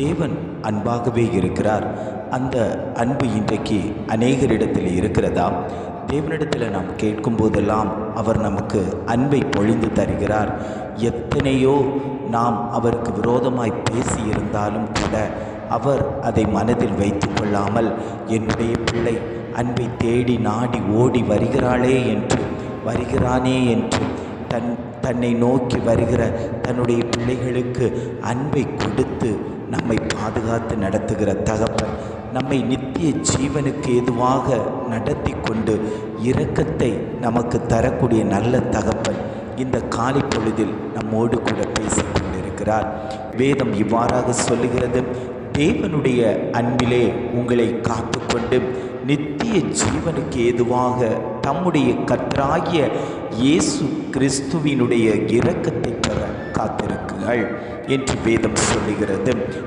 தேவன் அன்பாகவே இருக்கிறார். அந்த அன்பு இன்றைக்கு அநேகரிடத்தில் இருக்கிறதா? தேவனிடத்தில் நாம் கேட்கும் போதெல்லாம் அவர் நமக்கு அன்பை பொழிந்து தருகிறார். எத்தனையோ நாம் அவருக்கு விரோதமாய் பேசியிருந்தாலும் கூட அவர் அதை மனதில் வைத்து கொள்ளாமல், என்னுடைய பிள்ளை அன்பை தேடி நாடி ஓடி வருகிறானே என்று தன்னை நோக்கி வருகிற தன்னுடைய பிள்ளைகளுக்கு அன்பை கொடுத்து நம்மை பாதுகாத்து நடத்துகிற தகப்பன், நம்மை நித்திய ஜீவனுக்கு ஏதுவாக நடத்தி கொண்டு இரக்கத்தை நமக்கு தரக்கூடிய நல்ல தகப்பன் இந்த காலை பொழுதில் நம்மோடு கூட பேசிக்கொண்டிருக்கிறார். வேதம் இவ்வாறாக சொல்லுகிறது, தேவனுடைய அன்பிலே உங்களை காத்துக்கொண்டு நித்திய ஜீவனுக்கு ஏதுவாக தம்முடைய கர்த்தராகிய இயேசு கிறிஸ்துவினுடைய இரக்கத்தை பெற காத்திருக்குங்கள் என்று வேதம் சொல்லுகிறது.